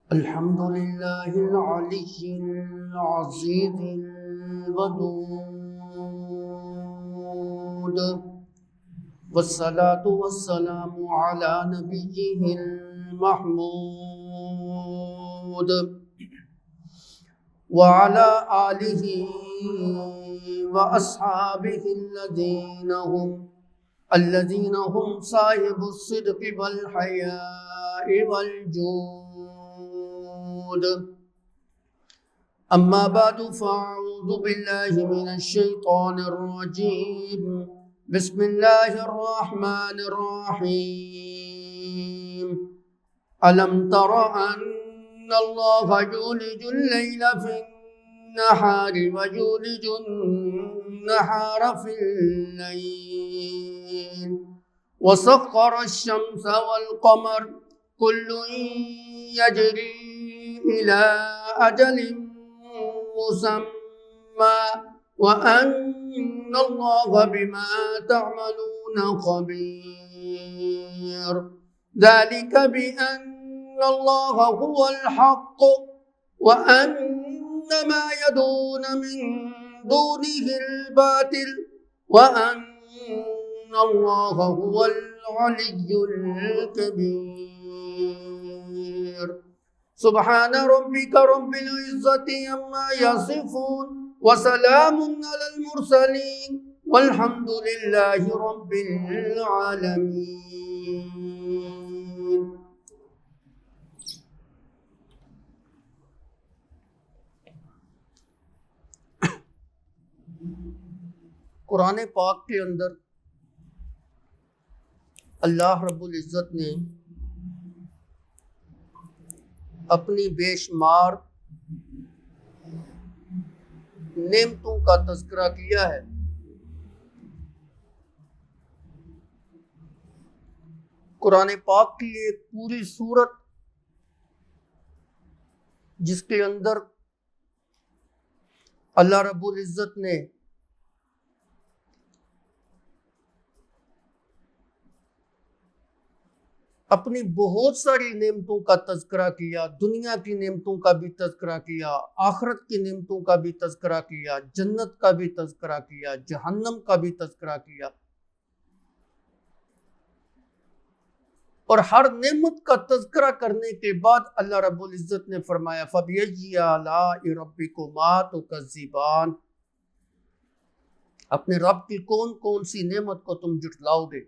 الحمد لله العلي العزيز الودود، والصلاة والسلام على نبيه المحمود وعلى آله وأصحابه الذين هم صاحب الصدق والحياء والجود. أما بعد فأعوذ بالله من الشيطان الرجيم. بسم الله الرحمن الرحيم. ألم تر أن الله يولج الليل في النهار ويولج النهار في الليل وسخر الشمس والقمر كل يجري إلى أجل مسمى وأن الله بما تعملون خبير. ذلك بأن الله هو الحق وأن ما يدعون من دونه الباطل وأن الله هو العلي الكبير. سبحان ربك رب العزة عما يصفون وسلام على المرسلين والحمد لله رب العالمين. قرآن پاک کے اندر اللہ رب العزت نے اپنی بے شمار نعمتوں کا تذکرہ کیا ہے. قرآن پاک کی ایک پوری سورت جس کے اندر اللہ رب العزت نے اپنی بہت ساری نعمتوں کا تذکرہ کیا، دنیا کی نعمتوں کا بھی تذکرہ کیا، آخرت کی نعمتوں کا بھی تذکرہ کیا، جنت کا بھی تذکرہ کیا، جہنم کا بھی تذکرہ کیا، اور ہر نعمت کا تذکرہ کرنے کے بعد اللہ رب العزت نے فرمایا فَبِأَيِّ آلَاءِ رَبِّكُمَا تُكَذِّبَانِ، اپنے رب کی کون کون سی نعمت کو تم جھٹلاؤ گے.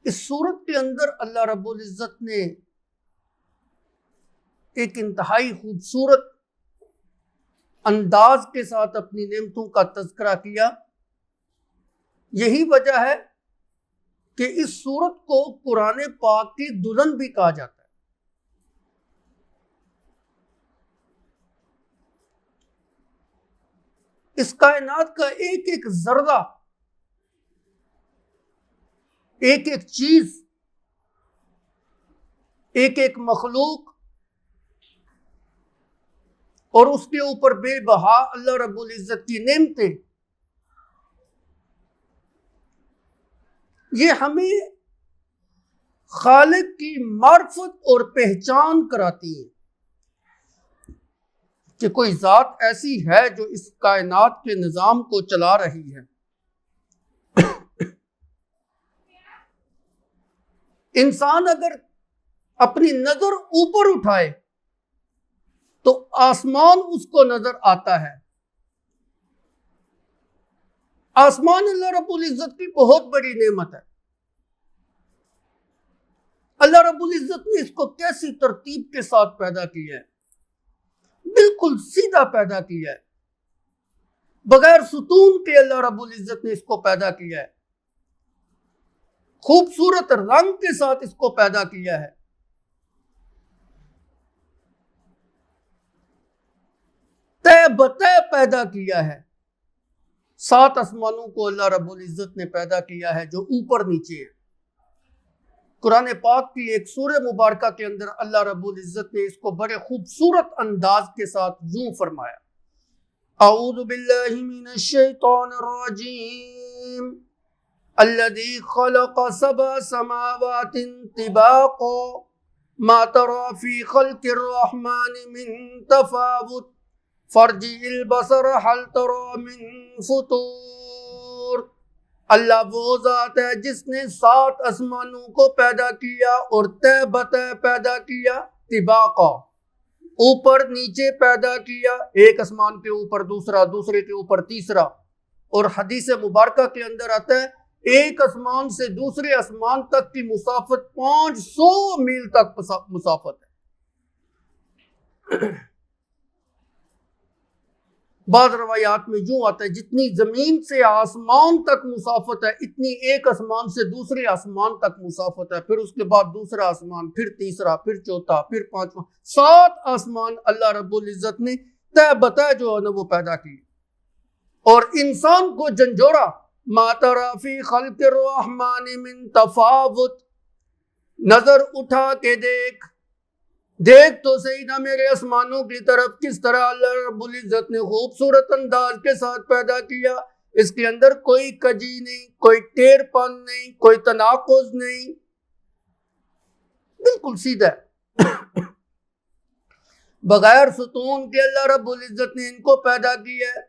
اس صورت کے اندر اللہ رب العزت نے ایک انتہائی خوبصورت انداز کے ساتھ اپنی نعمتوں کا تذکرہ کیا. یہی وجہ ہے کہ اس صورت کو قرآن پاک کی دلہن بھی کہا جاتا ہے. اس کائنات کا ایک ایک ذرہ، ایک ایک چیز، ایک ایک مخلوق اور اس کے اوپر بے بہا اللہ رب العزت کی نعمتیں، یہ ہمیں خالق کی معرفت اور پہچان کراتی ہیں کہ کوئی ذات ایسی ہے جو اس کائنات کے نظام کو چلا رہی ہے. انسان اگر اپنی نظر اوپر اٹھائے تو آسمان اس کو نظر آتا ہے. آسمان اللہ رب العزت کی بہت بڑی نعمت ہے. اللہ رب العزت نے اس کو کیسی ترتیب کے ساتھ پیدا کیا ہے، بالکل سیدھا پیدا کیا ہے، بغیر ستون کے اللہ رب العزت نے اس کو پیدا کیا ہے، خوبصورت رنگ کے ساتھ اس کو پیدا کیا ہے. طے بطے پیدا کیا ہے. 7 آسمانوں کو اللہ رب العزت نے پیدا کیا ہے جو اوپر نیچے ہے. قرآن پاک کی ایک سورہ مبارکہ کے اندر اللہ رب العزت نے اس کو بڑے خوبصورت انداز کے ساتھ یوں فرمایا اعوذ باللہ من الشیطان الرجیم الذی خلق سبع سماوات طباقا ما ترى في خلق الرحمن من تفاوت فارجع البصر هل ترى من فطور۔ اللہ وہ ذات ہے جس نے 7 آسمانوں کو پیدا کیا اور تہ بتہ پیدا کیا، طباقا اوپر نیچے پیدا کیا، ایک آسمان کے اوپر دوسرا، دوسرے کے اوپر تیسرا۔ اور حدیث مبارکہ کے اندر آتا ہے ایک آسمان سے دوسرے آسمان تک کی مسافت 500 میل تک مسافت ہے۔ بعض روایات میں یوں آتا ہے جتنی زمین سے آسمان تک مسافت ہے اتنی ایک آسمان سے دوسرے آسمان تک مسافت ہے، پھر اس کے بعد دوسرا آسمان، پھر تیسرا، پھر چوتھا، پھر پانچواں، 7 آسمان اللہ رب العزت نے تہ بتہ جو ہے نا وہ پیدا کی۔ اور انسان کو جھنجھوڑا، ما تری فی خلق الرحمن من تفاوت، نظر اٹھا کے دیکھ تو صحیح نہ میرے آسمانوں کی طرف کس طرح اللہ رب العزت نے خوبصورت انداز کے ساتھ پیدا کیا۔ اس کے اندر کوئی کجی نہیں، کوئی ٹیر پن نہیں، کوئی تناقض نہیں، بالکل سیدھا ہے۔ بغیر ستون کے اللہ رب العزت نے ان کو پیدا کیا ہے۔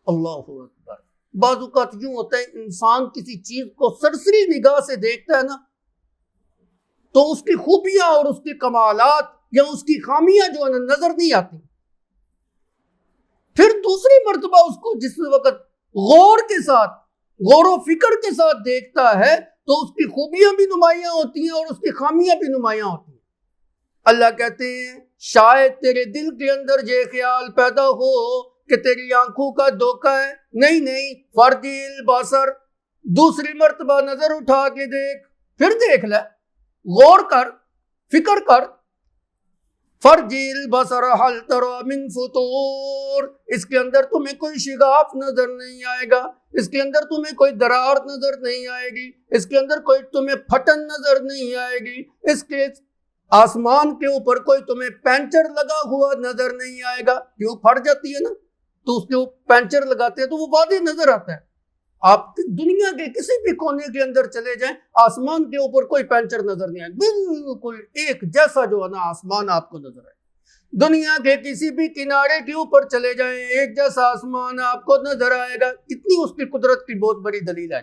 اللہ اکبر۔ بعض اوقات یوں ہوتا ہے انسان کسی چیز کو سرسری نگاہ سے دیکھتا ہے نا تو اس کی خوبیاں اور اس کے کمالات یا اس کی خامیاں جو ہے نا نظر نہیں آتی، پھر دوسری مرتبہ اس کو جس وقت غور و فکر کے ساتھ دیکھتا ہے تو اس کی خوبیاں بھی نمایاں ہوتی ہیں اور اس کی خامیاں بھی نمایاں ہوتی ہیں۔ اللہ کہتے ہیں شاید تیرے دل کے اندر یہ خیال پیدا ہو کہ تیری آنکھوں کا دھوکہ ہے، نہیں، فرجع البصر، دوسری مرتبہ نظر اٹھا کے پھر دیکھ لے، غور کر، فکر کر۔ فرجع البصر هل ترى من فطور، اس کے اندر تمہیں کوئی شگاف نظر نہیں آئے گا، اس کے اندر تمہیں کوئی درار نظر نہیں آئے گی، اس کے اندر کوئی تمہیں پھٹن نظر نہیں آئے گی، اس کے آسمان کے اوپر کوئی تمہیں پینچر لگا ہوا نظر نہیں آئے گا۔ کیوں پھٹ جاتی ہے نا تو اس کے پینچر لگاتے ہیں تو وہ واضح نظر آتا ہے۔ آپ دنیا کے کسی بھی کونے کے اندر چلے جائیں آسمان کے اوپر کوئی پینچر نظر نہیں آئے، بالکل ایک جیسا جو ہے نا آسمان آپ کو نظر آئے۔ دنیا کے کسی بھی کنارے کے اوپر چلے جائیں ایک جیسا آسمان آپ کو نظر آئے گا۔ کتنی اس کی قدرت کی بہت بڑی دلیل ہے۔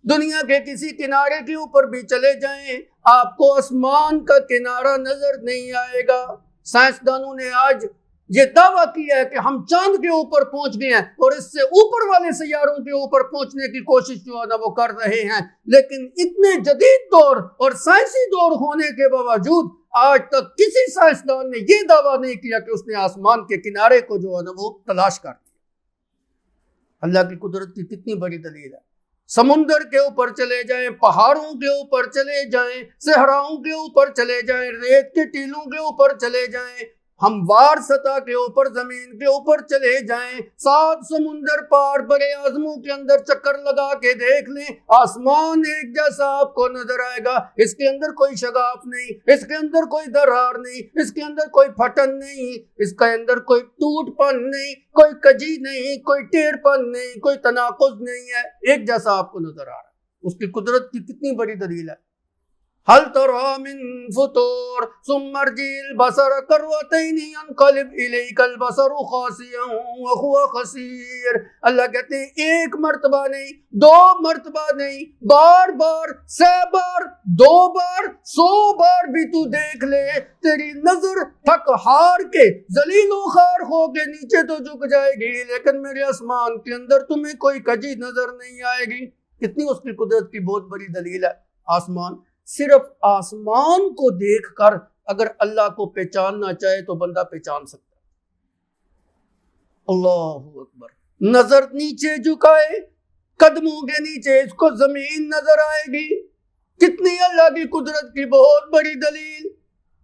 دنیا کے کسی کنارے کے اوپر بھی چلے جائیں آپ کو آسمان کا کنارہ نظر نہیں آئے گا۔ سائنسدانوں نے آج یہ دعویٰ کیا ہے کہ ہم چاند کے اوپر پہنچ گئے ہیں اور اس سے اوپر والے سیاروں کے اوپر پہنچنے کی کوشش جو ہے نا وہ کر رہے ہیں، لیکن اتنے جدید دور اور سائنسی دور ہونے کے باوجود آج تک کسی سائنسدان نے یہ دعویٰ نہیں کیا کہ اس نے آسمان کے کنارے کو جو ہے نا وہ تلاش کر دیا۔ اللہ کی قدرت کی کتنی بڑی دلیل ہے۔ سمندر کے اوپر چلے جائیں، پہاڑوں کے اوپر چلے جائیں، صحراؤں کے اوپر چلے جائیں، ریت کے ٹیلوں کے اوپر چلے جائیں، ہموار سطح کے اوپر زمین کے اوپر چلے جائیں، 7 سمندر پار بڑے اعظموں کے اندر چکر لگا کے دیکھ لیں، آسمان ایک جیسا آپ کو نظر آئے گا۔ اس کے اندر کوئی شگاف نہیں، اس کے اندر کوئی درار نہیں، اس کے اندر کوئی پھٹن نہیں، اس کے اندر کوئی ٹوٹ پن نہیں، کوئی کجی نہیں، کوئی ٹیڑھ پن نہیں، کوئی تناقض نہیں ہے، ایک جیسا آپ کو نظر آ رہا ہے۔ اس کی قدرت کی کتنی بڑی دلیل ہے۔ هل ترى من فطور ثم ارجع البصر كرتين ينقلب اليك البصر خاسئا وهو حسير۔ اللہ کہتے ہیں ایک مرتبہ نہیں، 2 مرتبہ نہیں، بار 100 بار، 2 بار، 100 بار بھی تو دیکھ لے، تیری نظر تھک ہار کے ذلیل و خوار ہو کے نیچے تو جھک جائے گی، لیکن میرے آسمان کے اندر تمہیں کوئی کجی نظر نہیں آئے گی۔ کتنی اس کی قدرت کی بہت بڑی دلیل ہے۔ آسمان، صرف آسمان کو دیکھ کر اگر اللہ کو پہچاننا چاہے تو بندہ پہچان سکتا ہے۔ اللہ اکبر۔ نظر نیچے جھکائے، قدموں کے نیچے اس کو زمین نظر آئے گی۔ کتنی اللہ کی قدرت کی بہت بڑی دلیل۔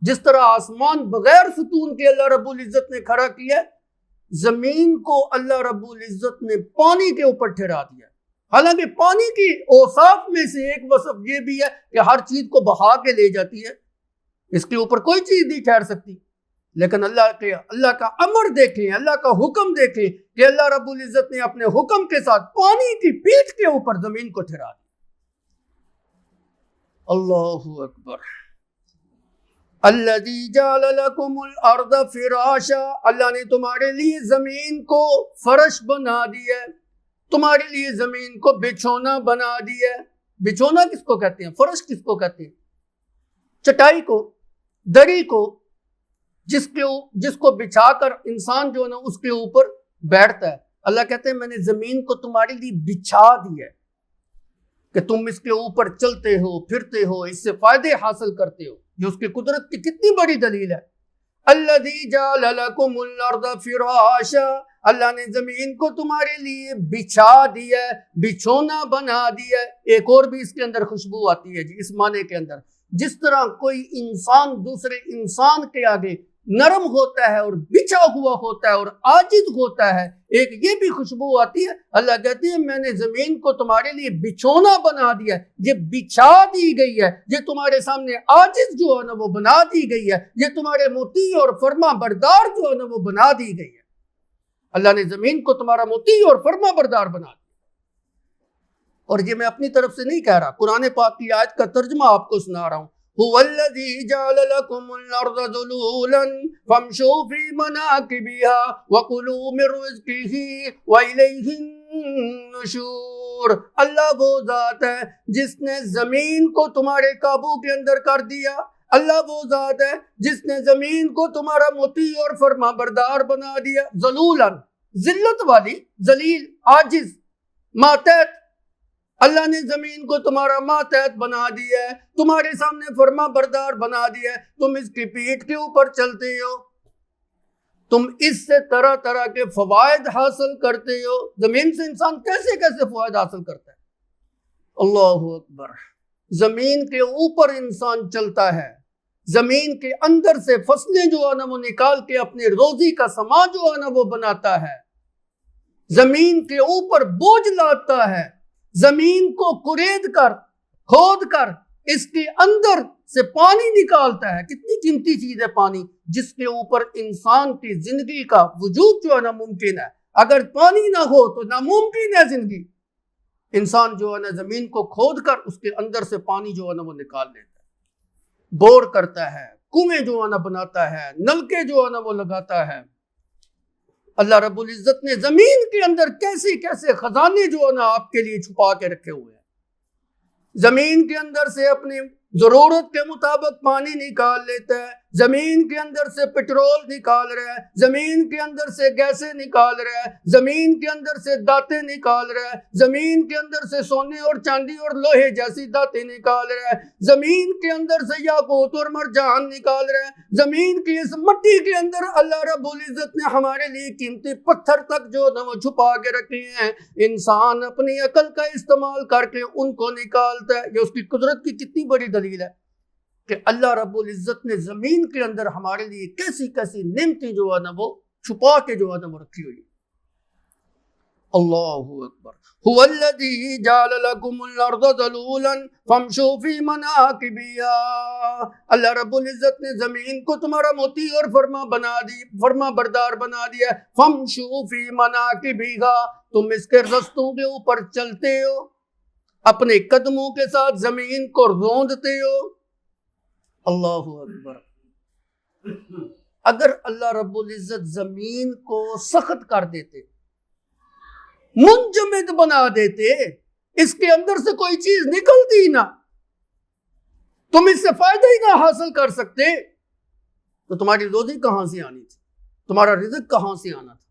جس طرح آسمان بغیر ستون کے اللہ رب العزت نے کھڑا کیا، زمین کو اللہ رب العزت نے پانی کے اوپر ٹھہرا دیا۔ حالانکہ پانی کی اوصاف میں سے ایک وصف یہ بھی ہے کہ ہر چیز کو بہا کے لے جاتی ہے، اس کے اوپر کوئی چیز نہیں ٹھہر سکتی، لیکن اللہ کا امر دیکھیں، اللہ کا حکم دیکھیں کہ اللہ رب العزت نے اپنے حکم کے ساتھ پانی کی پیٹھ کے اوپر زمین کو ٹھہرا دیا. اللہ اکبر. الذی جعل لکم الارض فراشا، اللہ نے تمہارے لیے زمین کو فرش بنا دیا ہے، تمہارے لیے زمین کو بچھونا بنا دیا ہے. بچھونا کس کو کہتے ہیں؟ فرش کس کو کہتے ہیں؟ چٹائی کو، دری کو، جس کو بچھا کر انسان جو ہے نا اس کے اوپر بیٹھتا ہے. اللہ کہتے ہیں میں نے زمین کو تمہارے لیے بچھا دیا ہے کہ تم اس کے اوپر چلتے ہو، پھرتے ہو، اس سے فائدے حاصل کرتے ہو. یہ اس کی قدرت کی کتنی بڑی دلیل ہے. الذی جعل لکم الارض فراشا، اللہ نے زمین کو تمہارے لیے بچھا دیا ہے، بچھونا بنا دیا ہے. ایک اور بھی اس کے اندر خوشبو آتی ہے جی اس معنی کے اندر. جس طرح کوئی انسان دوسرے انسان کے آگے نرم ہوتا ہے اور بچھا ہوا ہوتا ہے اور عاجز ہوتا ہے، ایک یہ بھی خوشبو آتی ہے. اللہ کہتے ہیں میں نے زمین کو تمہارے لیے بچھونا بنا دیا ہے، یہ بچھا دی گئی ہے، یہ تمہارے سامنے عاجز جو ہے نا وہ بنا دی گئی ہے، یہ تمہارے مطیع اور فرما بردار جو ہے نا وہ بنا دی گئی ہے. اللہ نے زمین کو تمہارا مطیع اور فرما بردار بنا دیا. اور یہ میں اپنی طرف سے نہیں کہہ رہا، قرآن پاک کی آیت کا ترجمہ آپ کو سنا رہا ہوں. هو الذي جعل لكم الأرض ذلولا فامشوا في مناكبها وكلوا من رزقه وإليه النشور. اللہ وہ ذات ہے جس نے زمین کو تمہارے قابو کے اندر کر دیا. اللہ وہ ذات ہے جس نے زمین کو تمہارا مطیع اور فرما بردار بنا دیا. ذلولا، ذلت والی، ذلیل، عاجز، ماتحت. اللہ نے زمین کو تمہارا ماتحت بنا دیا ہے، تمہارے سامنے فرما بردار بنا دیا ہے. تم اس کی پیٹھ کے اوپر چلتے ہو، تم اس سے طرح طرح کے فوائد حاصل کرتے ہو. زمین سے انسان کیسے کیسے فوائد حاصل کرتا ہے. اللہ اکبر. زمین کے اوپر انسان چلتا ہے، زمین کے اندر سے فصلیں جو ہے نا وہ نکال کے اپنے روزی کا سامان جو ہے نا وہ بناتا ہے. زمین کے اوپر بوجھ لاتا ہے، زمین کو کرید کر، کھود کر اس کے اندر سے پانی نکالتا ہے. کتنی قیمتی چیز ہے پانی، جس کے اوپر انسان کی زندگی کا وجود جو ہے نا ممکن ہے. اگر پانی نہ ہو تو ناممکن ہے زندگی. انسان جو ہے نا زمین کو کھود کر اس کے اندر سے پانی جو ہے نا وہ نکال لیتا ہے، بور کرتا ہے، کنویں جو ہے نا بناتا ہے، نلکے جو ہے نا وہ لگاتا ہے. اللہ رب العزت نے زمین کے اندر کیسے کیسے خزانے جو ہے نا آپ کے لیے چھپا کے رکھے ہوئے ہیں. زمین کے اندر سے اپنی ضرورت کے مطابق پانی نکال لیتا ہے، زمین کے اندر سے پٹرول نکال رہا ہے، زمین کے اندر سے گیسیں نکال رہا ہے، زمین کے اندر سے دانتیں نکال رہا ہے، زمین کے اندر سے سونے اور چاندی اور لوہے جیسی دانتیں نکال رہا ہے، زمین کے اندر سے یاقوت اور مرجان نکال رہا ہے. زمین کی اس مٹی کے اندر اللہ رب العزت نے ہمارے لیے قیمتی پتھر تک جو وہ چھپا کے رکھے ہیں. انسان اپنی عقل کا استعمال کر کے ان کو نکالتا ہے. یہ اس کی قدرت کی کتنی بڑی دلیل ہے کہ اللہ رب العزت نے زمین کے اندر ہمارے لیے کیسی کیسی نعمتیں جو ہے نا وہ چھپا کے جو ہے نا وہ رکھی ہوئی. اللہ اکبر. هو الذی جعل لکم الارض ذلولا فامشوا فی مناکبها. اللہ رب العزت نے زمین کو تمہارا مطیع اور فرما بردار بنا دیا. فامشوا فی مناکبها، تم اس کے رستوں کے اوپر چلتے ہو، اپنے قدموں کے ساتھ زمین کو روندتے ہو. اللہ اکبر. اگر اللہ رب العزت زمین کو سخت کر دیتے، منجمد بنا دیتے، اس کے اندر سے کوئی چیز نکلتی نہ، تم اس سے فائدہ ہی نہ حاصل کر سکتے، تو تمہاری روزی کہاں سے آنی تھی، تمہارا رزق کہاں سے آنا تھا.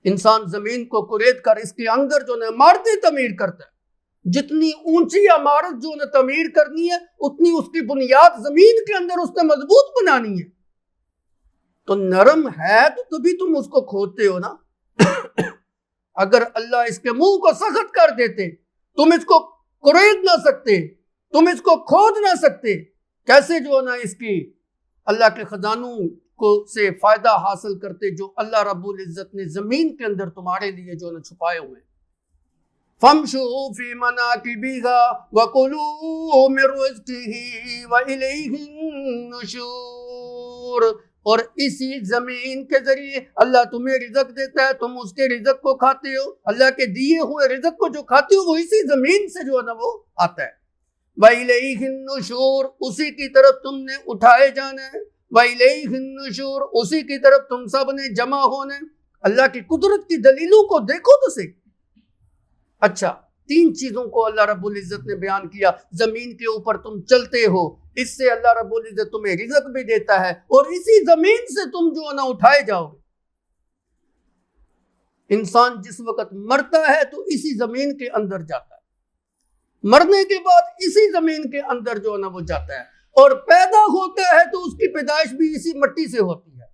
انسان زمین کو کرید کر اس کے اندر جو ہے عمارتیں تعمیر کرتا ہے. جتنی اونچی عمارت جو نے تعمیر کرنی ہے اتنی اس کی بنیاد زمین کے اندر اس نے مضبوط بنانی ہے. تو نرم ہے تو تبھی تم اس کو کھودتے ہو نا. اگر اللہ اس کے منہ کو سخت کر دیتے، تم اس کو کرید نہ سکتے، تم اس کو کھود نہ سکتے، کیسے جو ہے نا اس کی اللہ کے خزانوں کو سے فائدہ حاصل کرتے جو اللہ رب العزت نے زمین کے اندر تمہارے لیے جو ہے نا چھپائے ہوئے. فَامْشُوا فِي مَنَاكِبِهَا وَكُلُوا مِن رِّزْقِهِ وَإِلَيْهِ النُّشُورُ. اور اسی زمین کے ذریعے اللہ تمہیں رزق دیتا ہے، تم اس کے رزق کو کھاتے ہو، اللہ کے دیے ہوئے رزق کو جو کھاتے ہو وہ اسی زمین سے جو ہے نا وہ آتا ہے۔ وَإِلَيْهِ النُّشُورُ، اسی کی طرف تم نے اٹھائے جانا ہے، وَإِلَيْهِ النُّشُورُ، اسی کی طرف تم سب نے جمع ہونا ہے۔ اللہ کی قدرت کی دلیلوں کو دیکھو تو صحیح۔ اچھا، تین چیزوں کو اللہ رب العزت نے بیان کیا۔ زمین کے اوپر تم چلتے ہو، اس سے اللہ رب العزت تمہیں رزق بھی دیتا ہے، اور اسی زمین سے تم جو ہے نا اٹھائے جاؤ گے۔ انسان جس وقت مرتا ہے تو اسی زمین کے اندر جاتا ہے، مرنے کے بعد اسی زمین کے اندر جو ہے نا وہ جاتا ہے، اور پیدا ہوتا ہے تو اس کی پیدائش بھی اسی مٹی سے ہوتی ہے،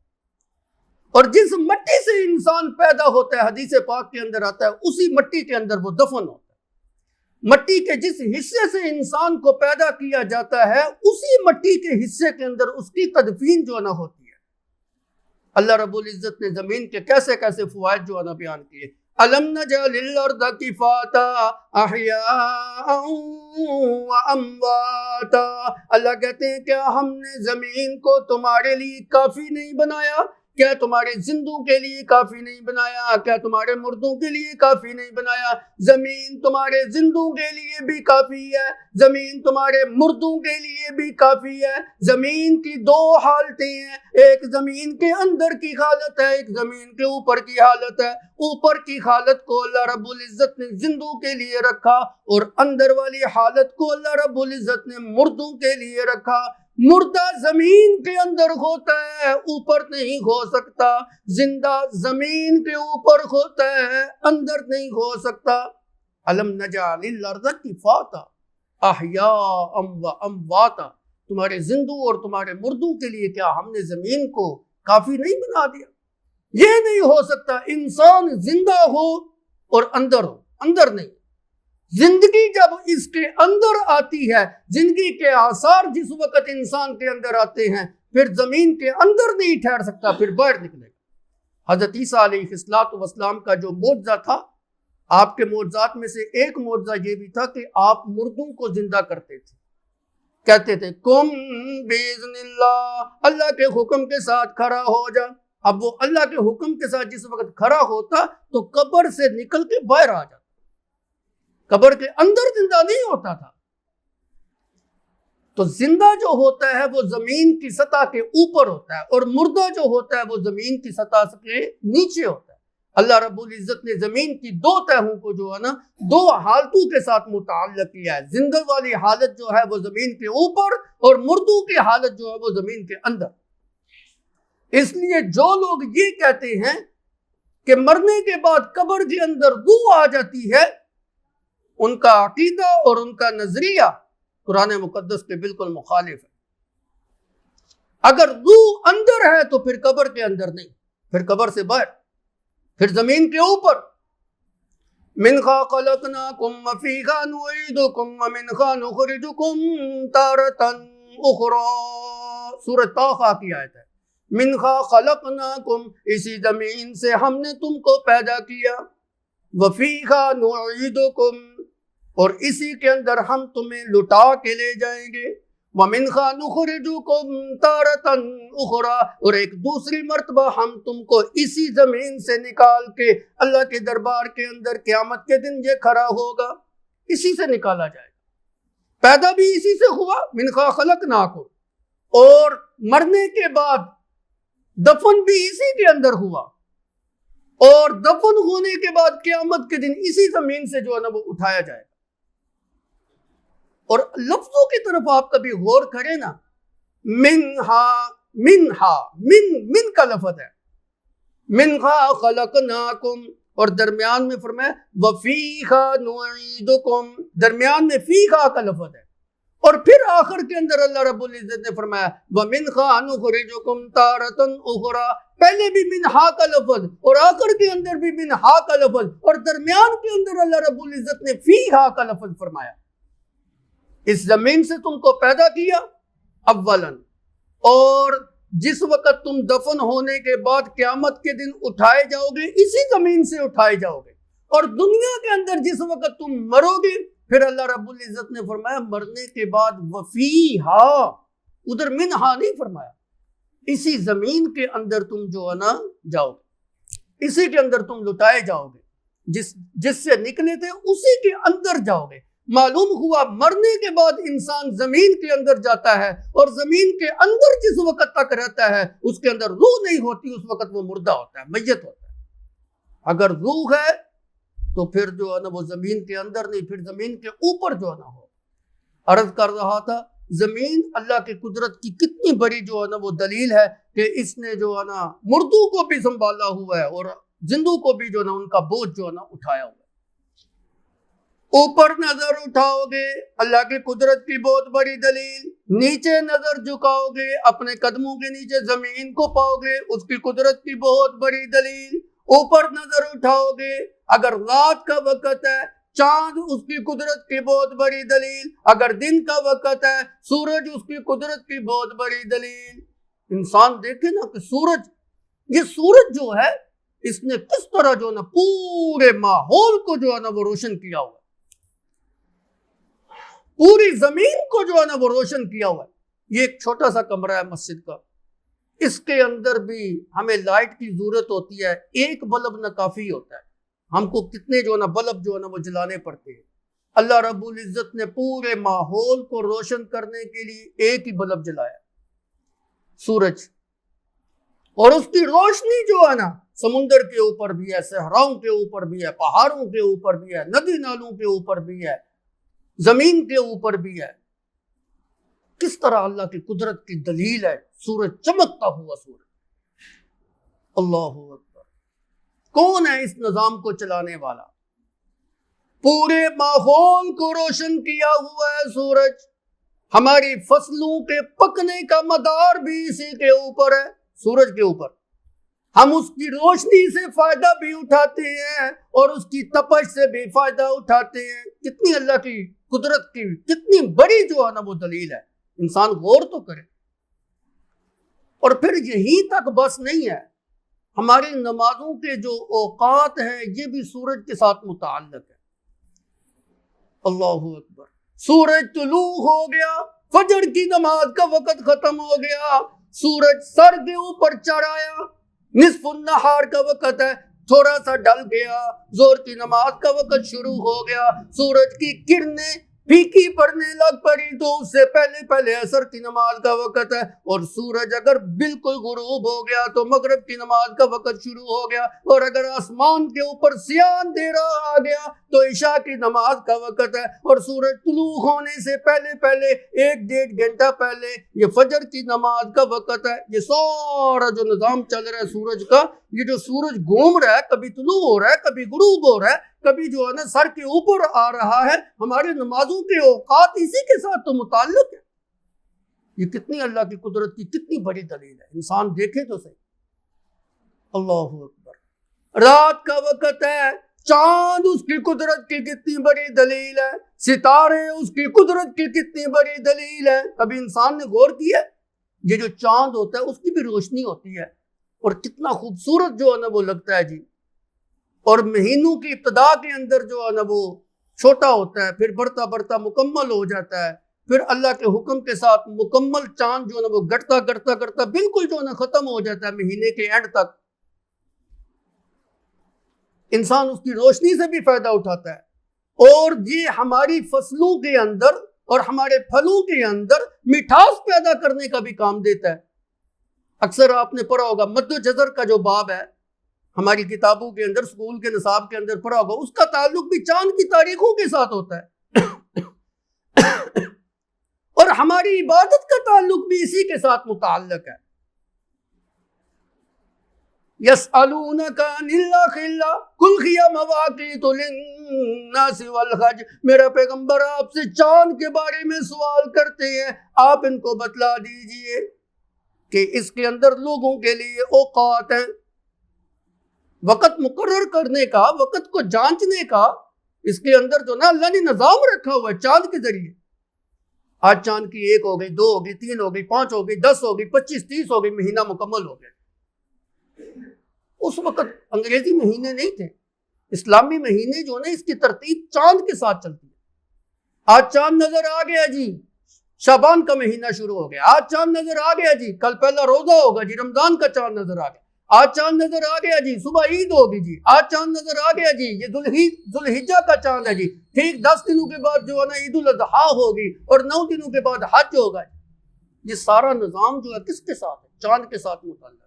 اور جس مٹی سے انسان پیدا ہوتا ہے حدیث پاک کے اندر آتا ہے اسی مٹی کے اندر وہ دفن ہوتا ہے۔ مٹی کے جس حصے سے انسان کو پیدا کیا جاتا ہے اسی مٹی کے حصے کے اندر اس کی تدفین جو ہے نا ہوتی ہے۔ اللہ رب العزت نے زمین کے کیسے کیسے فوائد جو ہے نا بیان کیے۔ أَلَمْ نَجْعَلِ الْأَرْضَ كِفَاتًا أَحْيَاءً وَأَمْوَاتًا، اللہ کہتے ہیں کیا ہم نے زمین کو تمہارے لیے کافی نہیں بنایا؟ کیا تمہارے زندوں کے لیے کافی نہیں بنایا؟ کیا تمہارے مردوں کے لیے کافی نہیں بنایا؟ زمین تمہارے زندوں کے لیے بھی کافی ہے، زمین تمہارے مردوں کے لیے بھی کافی ہے۔ زمین کی دو حالتیں ہیں، ایک زمین کے اندر کی حالت ہے، ایک زمین کے اوپر کی حالت ہے۔ اوپر کی حالت کو اللہ رب العزت نے زندوں کے لیے رکھا، اور اندر والی حالت کو اللہ رب العزت نے مردوں کے لیے رکھا۔ مردہ زمین کے اندر ہوتا ہے، اوپر نہیں ہو سکتا، زندہ زمین کے اوپر ہوتا ہے، اندر نہیں ہو سکتا۔ أَلَمْ نَجْعَلِ الْأَرْضَ كِفَاتًا أَحْيَاءً وَأَمْوَاتًا، تمہارے زندوں اور تمہارے مردوں کے لیے کیا ہم نے زمین کو کافی نہیں بنا دیا؟ یہ نہیں ہو سکتا انسان زندہ ہو اور اندر ہو، اندر نہیں۔ زندگی جب اس کے اندر آتی ہے، زندگی کے آثار جس وقت انسان کے اندر آتے ہیں، پھر زمین کے اندر نہیں ٹھہر سکتا، پھر باہر نکلے گا۔ حضرت عیسیٰ علیہ السلام کا جو معجزہ تھا، آپ کے معجزات میں سے ایک معجزہ یہ بھی تھا کہ آپ مردوں کو زندہ کرتے تھے، کہتے تھے کم باذن اللہ، اللہ کے حکم کے ساتھ کھڑا ہو جا۔ اب وہ اللہ کے حکم کے ساتھ جس وقت کھڑا ہوتا تو قبر سے نکل کے باہر آ جاتا، قبر کے اندر زندہ نہیں ہوتا تھا۔ تو زندہ جو ہوتا ہے وہ زمین کی سطح کے اوپر ہوتا ہے، اور مردہ جو ہوتا ہے وہ زمین کی سطح کے نیچے ہوتا ہے۔ اللہ رب العزت نے زمین کی دو تہوں کو جو ہے نا دو حالتوں کے ساتھ متعلق کیا ہے۔ زندہ والی حالت جو ہے وہ زمین کے اوپر، اور مردوں کی حالت جو ہے وہ زمین کے اندر۔ اس لیے جو لوگ یہ کہتے ہیں کہ مرنے کے بعد قبر کے اندر روح آ جاتی ہے، ان کا عقیدہ اور ان کا نظریہ قرآن مقدس کے بالکل مخالف ہے۔ اگر روح اندر ہے تو پھر قبر کے اندر نہیں، پھر قبر سے باہر، پھر زمین کے اوپر۔ منہا خلقناکم وفیہا نعیدکم ومنہا نخرجکم تارۃ اخری، سورۃ طٰہٰ کی آیت ہے۔ منہا خلقناکم، اسی زمین سے ہم نے تم کو پیدا کیا، وفیہا نعیدکم، اور اسی کے اندر ہم تمہیں لٹا کے لے جائیں گے، وَمِنْهَا نُخْرِجُكُمْ تَارَةً أُخْرَىٰ، اور ایک دوسری مرتبہ ہم تم کو اسی زمین سے نکال کے اللہ کے دربار کے اندر قیامت کے دن یہ کھڑا ہوگا، اسی سے نکالا جائے گا۔ پیدا بھی اسی سے ہوا، مِنْهَا خَلَقْنَاكُمْ، اور مرنے کے بعد دفن بھی اسی کے اندر ہوا، اور دفن ہونے کے بعد قیامت کے دن اسی زمین سے جو ہے نا وہ اٹھایا جائے گا۔ اور لفظوں کی طرف آپ کبھی غور کریں نا، منہا من کا لفظ ہے، منہا خلقناکم، اور درمیان میں فرمایا وفیہا نعیدکم، درمیان میں فیہا کا لفظ ہے، اور پھر آخر کے اندر اللہ رب العزت نے فرمایا ومنہا نخرجکم تارۃ اخری، پہلے بھی منہا کا لفظ اور آخر کے اندر بھی منہا کا لفظ، اور درمیان کے اندر اللہ رب العزت نے فیہا کا لفظ فرمایا۔ اس زمین سے تم کو پیدا کیا اولاً، اور جس وقت تم دفن ہونے کے بعد قیامت کے دن اٹھائے جاؤ گے اسی زمین سے اٹھائے جاؤ گے، اور دنیا کے اندر جس وقت تم مرو گے پھر اللہ رب العزت نے فرمایا مرنے کے بعد وفیہا، ادھر منہا نہیں فرمایا، اسی زمین کے اندر تم جو ہے نا جاؤ گے، اسی کے اندر تم لٹائے جاؤ گے، جس سے نکلے تھے اسی کے اندر جاؤ گے۔ معلوم ہوا مرنے کے بعد انسان زمین کے اندر جاتا ہے، اور زمین کے اندر جس وقت تک رہتا ہے اس کے اندر روح نہیں ہوتی، اس وقت وہ مردہ ہوتا ہے، میت ہوتا ہے۔ اگر روح ہے تو پھر جو ہے نا وہ زمین کے اندر نہیں، پھر زمین کے اوپر جو ہے نا ہو۔ عرض کر رہا تھا زمین اللہ کی قدرت کی کتنی بڑی جو ہے نا وہ دلیل ہے کہ اس نے جو ہے نا مردوں کو بھی سنبھالا ہوا ہے اور زندوں کو بھی جو ہے نا ان کا بوجھ جو ہے نا اٹھایا ہوا ہے۔ اوپر نظر اٹھاؤ گے اللہ کی قدرت کی بہت بڑی دلیل، نیچے نظر جھکاؤ گے اپنے قدموں کے نیچے زمین کو پاؤ گے، اس کی قدرت کی بہت بڑی دلیل۔ اوپر نظر اٹھاؤ گے اگر رات کا وقت ہے چاند اس کی قدرت کی بہت بڑی دلیل، اگر دن کا وقت ہے سورج اس کی قدرت کی بہت بڑی دلیل۔ انسان دیکھے نا کہ یہ سورج جو ہے اس نے کس طرح جو ہے نا پورے ماحول کو جو ہے نا وہ روشن کیا ہوا ہے، پوری زمین کو جو ہے نا وہ روشن کیا ہوا ہے۔ یہ ایک چھوٹا سا کمرہ ہے مسجد کا، اس کے اندر بھی ہمیں لائٹ کی ضرورت ہوتی ہے، ایک بلب نہ کافی ہوتا ہے، ہم کو کتنے جو ہے نا بلب جو ہے نا وہ جلانے پڑتے ہیں۔ اللہ رب العزت نے پورے ماحول کو روشن کرنے کے لیے ایک ہی بلب جلایا، سورج، اور اس کی روشنی جو ہے نا سمندر کے اوپر بھی ہے، صحراؤں کے اوپر بھی ہے، پہاڑوں کے اوپر بھی ہے، ندی نالوں کے اوپر بھی ہے، زمین کے اوپر بھی ہے۔ کس طرح اللہ کی قدرت کی دلیل ہے سورج، چمکتا ہوا سورج۔ اللہ اکبر، کون ہے اس نظام کو چلانے والا؟ پورے ماحول کو روشن کیا ہوا ہے سورج۔ ہماری فصلوں کے پکنے کا مدار بھی اسی کے اوپر ہے، سورج کے اوپر۔ ہم اس کی روشنی سے فائدہ بھی اٹھاتے ہیں اور اس کی تپش سے بھی فائدہ اٹھاتے ہیں۔ کتنی اللہ کی قدرت کی کتنی بڑی جو ہے نا وہ دلیل ہے، انسان غور تو کرے۔ اور پھر یہیں تک بس نہیں ہے، ہماری نمازوں کے جو اوقات ہیں یہ بھی سورج کے ساتھ متعلق ہے۔ اللہ اکبر، سورج طلوع ہو گیا، فجر کی نماز کا وقت ختم ہو گیا، سورج سر کے اوپر چڑھ آیا، نصف النہار کا وقت ہے، تھوڑا سا ڈل گیا، زور کی نماز کا وقت شروع ہو گیا، سورج کی کرنیں پھیکی پڑنے لگ پڑی تو اس سے پہلے عصر کی نماز کا وقت ہے، اور سورج اگر بالکل غروب ہو گیا تو مغرب کی نماز کا وقت شروع ہو گیا، اور اگر آسمان کے اوپر سیاہ اندھیرا آ گیا تو عشاء کی نماز کا وقت ہے، اور سورج طلوع ہونے سے پہلے 1-1.5 گھنٹہ پہلے یہ فجر کی نماز کا وقت ہے۔ یہ سارا جو نظام چل رہا ہے سورج کا، یہ جو سورج گھوم رہا ہے، کبھی طلوع ہو رہا ہے، کبھی غروب ہو رہا ہے، کبھی جو ہے نا سر کے اوپر آ رہا ہے، ہماری نمازوں کے اوقات اسی کے ساتھ تو متعلق ہے۔ یہ کتنی اللہ کی قدرت کی کتنی بڑی دلیل ہے، انسان دیکھے تو صحیح۔ اللہ اکبر، رات کا وقت ہے، چاند اس کی قدرت کی کتنی بڑی دلیل ہے، ستارے اس کی قدرت کی کتنی بڑی دلیل ہے۔ کبھی انسان نے غور کیا یہ جو چاند ہوتا ہے اس کی بھی روشنی ہوتی ہے، اور کتنا خوبصورت جو ہے نا وہ لگتا ہے جی، اور مہینوں کی ابتدا کے اندر جو ہے نا وہ چھوٹا ہوتا ہے، پھر بڑھتا مکمل ہو جاتا ہے، پھر اللہ کے حکم کے ساتھ مکمل چاند جو ہے نا وہ گڑتا بالکل جو ہے نا ختم ہو جاتا ہے مہینے کے اینڈ تک۔ انسان اس کی روشنی سے بھی فائدہ اٹھاتا ہے، اور یہ ہماری فصلوں کے اندر اور ہمارے پھلوں کے اندر مٹھاس پیدا کرنے کا بھی کام دیتا ہے۔ اکثر آپ نے پڑھا ہوگا مد و جزر کا جو باب ہے ہماری کتابوں کے اندر، اسکول کے نصاب کے اندر پڑھا ہوگا، اس کا تعلق بھی چاند کی تاریخوں کے ساتھ ہوتا ہے، اور ہماری عبادت کا تعلق بھی اسی کے ساتھ متعلق ہے۔ یسألونک عن الأخلة قل هي مواقیت للناس والحج، میرا پیغمبر آپ سے چاند کے بارے میں سوال کرتے ہیں، آپ ان کو بتلا دیجئے کہ اس کے اندر لوگوں کے لیے اوقات ہیں، وقت مقرر کرنے کا، وقت کو جانچنے کا، اس کے اندر جو نا اللہ نے نظام رکھا ہوا ہے چاند کے ذریعے۔ آج چاند کی 1 ہو گئی، 2 ہو گئی، 3 ہو گئی، 5 ہو گئی، 10 ہو گئی، 25 30 ہو گئی، مہینہ مکمل ہو گیا۔ اس وقت انگریزی مہینے نہیں تھے، اسلامی مہینے جو نا اس کی ترتیب چاند کے ساتھ چلتی ہے۔ آج چاند نظر آ گیا جی، شعبان کا مہینہ شروع ہو گیا، آج چاند نظر آ گیا جی، کل پہلا روزہ ہوگا جی، رمضان کا چاند نظر آ گیا، آج چاند نظر آ گیا جی، صبح عید ہوگی جی، آج چاند نظر آ گیا جی، یہ ذوالحجہ کا چاند ہے جی، ٹھیک 10 دنوں کے بعد جو ہے نا عید الاضحیٰ ہوگی اور 9 دنوں کے بعد حج ہوگا۔ یہ سارا نظام جو ہے کس کے ساتھ ہے؟ چاند کے ساتھ متعلق۔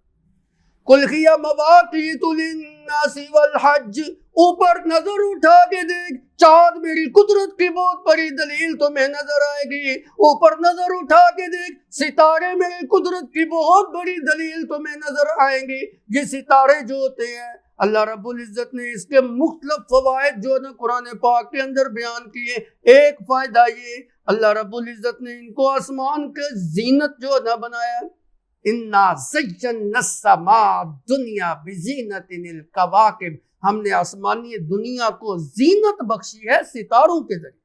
قُلْ هِيَ مَوَاقِيتُ لِلنَّاسِ وَالْحَجِّ، اوپر نظر اٹھا کے دیکھ، چاند میری قدرت کی بہت بڑی دلیل تمہیں نظر آئے گی۔ اوپر نظر اٹھا کے دیکھ، ستارے میری قدرت کی بہت بڑی دلیل تمہیں نظر آئیں گی۔ یہ ستارے جو ہوتے ہیں اللہ رب العزت نے اس کے مختلف فوائد جو ہے نا قرآن پاک کے اندر بیان کیے۔ ایک فائدہ یہ، اللہ رب العزت نے ان کو آسمان کے زینت جو ہے نا بنایا۔ اِنَّا زَيَّنَّا السَّمَاءَ الدُّنْيَا بِزِينَةٍ الْكَوَاكِبِ، ہم نے آسمانی دنیا کو زینت بخشی ہے ستاروں کے ذریعے۔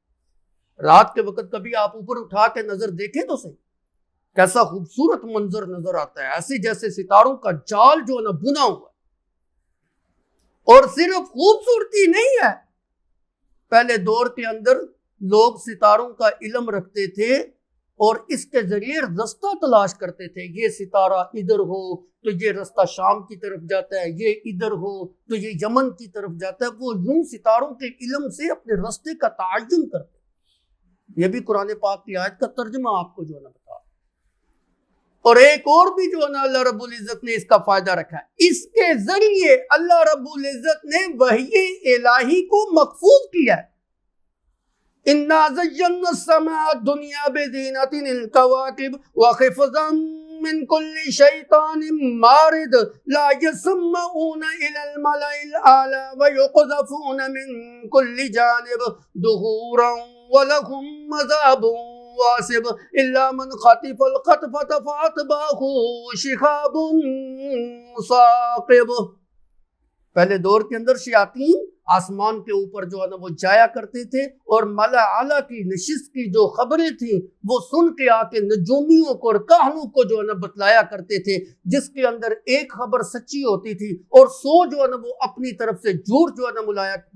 رات کے وقت کبھی آپ اوپر اٹھا کے نظر دیکھیں تو صحیح، کیسا خوبصورت منظر نظر آتا ہے، ایسے جیسے ستاروں کا جال جو ہے نا بنا ہوا ہے۔ اور صرف خوبصورتی نہیں ہے، پہلے دور کے اندر لوگ ستاروں کا علم رکھتے تھے اور اس کے ذریعے رستہ تلاش کرتے تھے۔ یہ ستارہ ادھر ہو تو یہ رستہ شام کی طرف جاتا ہے، یہ ادھر ہو تو یہ یمن کی طرف جاتا ہے۔ وہ یوں ستاروں کے علم سے اپنے رستے کا تعین کرتے ہیں۔ یہ بھی قرآن پاک کی آیت کا ترجمہ آپ کو جو ہے نا بتا۔ اور ایک اور بھی جو ہے نا اللہ رب العزت نے اس کا فائدہ رکھا ہے، اس کے ذریعے اللہ رب العزت نے وحی الہی کو محفوظ کیا ہے۔ اِنَّا زَيَّنَّا السَّمَاءَ الدُّنْيَا بِزِينَةٍ الْكَوَاكِبِ وَحِفْظًا مِّن كُلِّ شَيْطَانٍ مَارِدٍ لَا يَسْمَعُونَ إِلَى الْمَلَإِ الْأَعْلَى وَيُقْذَفُونَ مِن كُلِّ جَانِبٍ دُحُورًا وَلَهُمْ عَذَابٌ وَاسِبٌ إِلَّا مَنْ خَطِفَ الْخَطْفَةَ فَأَتْبَعَهُ شِهَابٌ ثَاقِبٌ۔ پہلے دور کے اندر شیاطین آسمان کے اوپر جو ہے نا وہ جایا کرتے تھے اور ملا اعلیٰ کی نشست کی جو خبریں تھیں وہ سن کے آ کے نجومیوں کو اور کاہنوں کو جو ہے نا بتلایا کرتے تھے، جس کے اندر ایک خبر سچی ہوتی تھی اور 100 جو ہے نا وہ اپنی طرف سے جھوٹ جو ہے نا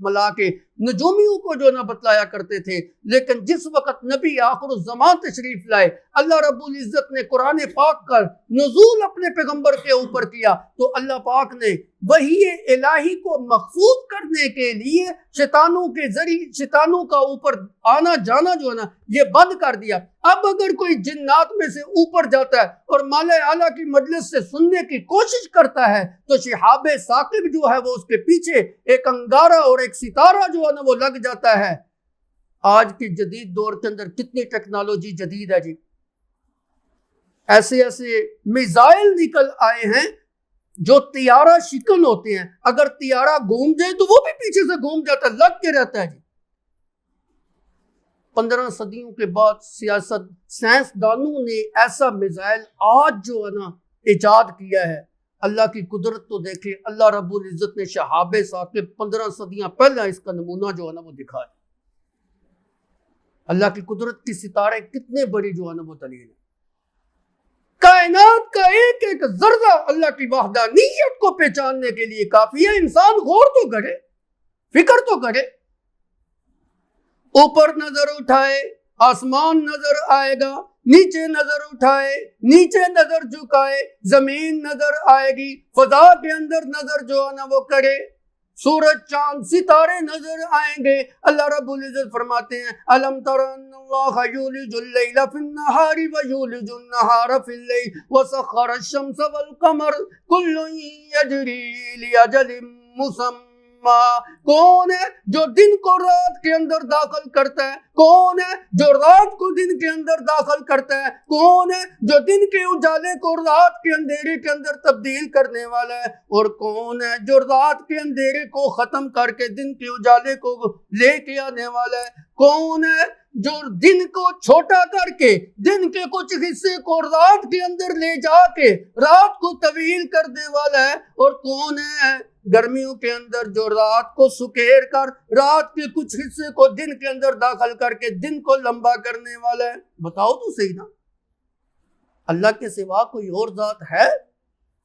ملا کے نجومیوں کو جو ہے نا بتلایا کرتے تھے۔ لیکن جس وقت نبی آخر الزمان تشریف لائے، اللہ رب العزت نے قرآن پاک کا نزول اپنے پیغمبر کے اوپر کیا، تو اللہ پاک نے وحی الہی کو محفوظ کرنے کے لیے شیطانوں کے ذریعے شیطانوں کا اوپر آنا جانا جو ہے نا یہ بند کر دیا۔ اب اگر کوئی جنات میں سے اوپر جاتا ہے اور مالا اعلیٰ کی مجلس سے سننے کی کوشش کرتا ہے تو شہاب ثاقب جو ہے وہ اس کے پیچھے ایک انگارہ اور ایک ستارہ جو ہے نا وہ لگ جاتا ہے۔ آج کی جدید دور کے اندر کتنی ٹیکنالوجی جدید ہے جی، ایسے ایسے میزائل نکل آئے ہیں جو طیارہ شکن ہوتے ہیں، اگر طیارہ گھوم جائے تو وہ بھی پیچھے سے گھوم جاتا ہے، لگ کے رہتا ہے جی۔ 15 صدیوں کے بعد سائنسدانوں نے ایسا میزائل آج جو ہے نا ایجاد کیا ہے۔ اللہ کی قدرت تو دیکھیں، اللہ رب العزت نے شہاب ثاقب 15 صدیاں پہلے اس کا نمونہ جو ہے نا وہ دکھایا۔ اللہ کی قدرت کی ستارے کتنے بڑی جو ہے نا وہ دلیل ہے۔ کائنات کا ایک ایک ذرہ اللہ کی وحدانیت کو پہچاننے کے لیے کافی ہے۔ انسان غور تو کرے، فکر تو کرے۔ اوپر نظر اٹھائے آسمان نظر آئے گا، نیچے نظر اٹھائے نیچے نظر جھکائے زمین نظر آئے گی، فضا کے اندر نظر جو ہے نا وہ کرے سورج چاند ستارے نظر آئیں گے۔ اللہ رب العزت فرماتے ہیں الم تر ان اللہ یولج اللیل فی النہار ویولج النہار فی اللیل وسخر الشمس والقمر کل یجری لاجل مسمى۔ کون ہے جو دن کو رات کے اندر داخل کرتا ہے؟ کون ہے جو رات کو دن کے اندر داخل کرتا ہے؟ کون ہے جو دن کے اجالے کو رات کے اندھیرے کے اندر تبدیل کرنے والا ہے؟ اور کون ہے جو رات کے اندھیرے کو ختم کر کے دن کے اجالے کو لے کے آنے والا ہے؟ کون ہے جو دن کو چھوٹا کر کے دن کے کچھ حصے کو رات کے اندر لے جا کے رات کو طویل کرنے والا ہے؟ اور کون ہے گرمیوں کے اندر جو رات کو سکیر کر رات کے کچھ حصے کو دن کے اندر داخل کر کے دن کو لمبا کرنے والا ہے؟ بتاؤ تو صحیح نا، اللہ کے سوا کوئی اور ذات ہے؟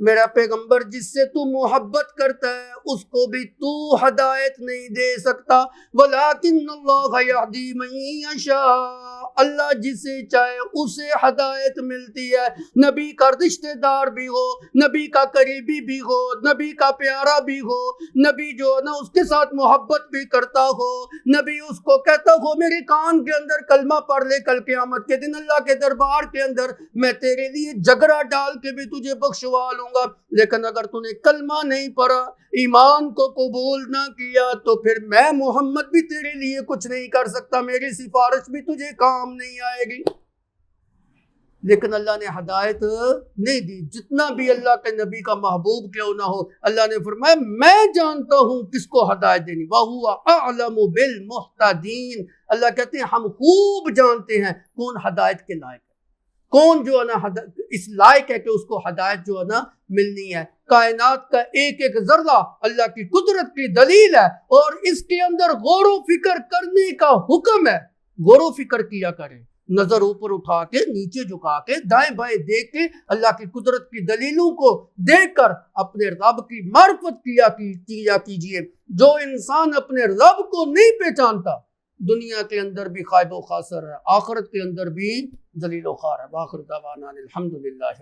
میرا پیغمبر جس سے تو محبت کرتا ہے اس کو بھی تو ہدایت نہیں دے سکتا. وَلَٰكِنَّ اللَّهَ يَهْدِي مَن يَشَاءُ، اللہ جسے چاہے اسے ہدایت ملتی ہے. نبی کا رشتہ دار بھی ہو، نبی کا قریبی بھی ہو، نبی کا پیارا بھی ہو، نبی جو ہے نا اس کے ساتھ محبت بھی کرتا ہو، نبی اس کو کہتا ہو میرے کان کے اندر کلمہ پڑھ لے، کل قیامت کے دن اللہ کے دربار کے اندر میں تیرے لیے جگرا ڈال کے بھی تجھے بخشوا لوں گا. لیکن اگر تو نے کلمہ نہیں پڑھا، ایمان کو قبول نہ کیا، تو پھر میں محمد بھی تیرے لیے کچھ نہیں کر سکتا، میری سفارش بھی تجھے کام نہیں آئے گی. لیکن اللہ نے ہدایت نہیں دی. جتنا بھی اللہ کے نبی کا محبوب کیوں نہ ہو، اللہ نے فرمایا میں جانتا ہوں کس کو ہدایت دینی. وَهُوَ أَعْلَمُ بِالْمُهْتَدِينَ، اللہ کہتے ہیں ہم خوب جانتے ہیں کون ہدایت کے لائق ہے، کون جو ہے نا اس لائق ہے کہ اس کو ہدایت جو ہے نا ملنی ہے. کائنات کا ایک ایک ذرہ اللہ کی قدرت کی دلیل ہے، اور اس کے اندر غور و فکر کرنے کا حکم ہے. غور و فکر کیا کریں، نظر اوپر اٹھا کے، نیچے جھکا کے، دائیں بائیں دیکھ کے اللہ کی قدرت کی دلیلوں کو دیکھ کر اپنے رب کی معرفت کیا کیجئے. جو انسان اپنے رب کو نہیں پہچانتا دنیا کے اندر بھی خائب و خاسر ہے، آخرت کے اندر بھی ذلیل و خوار ہے. وآخر دعوانا الحمدللہ.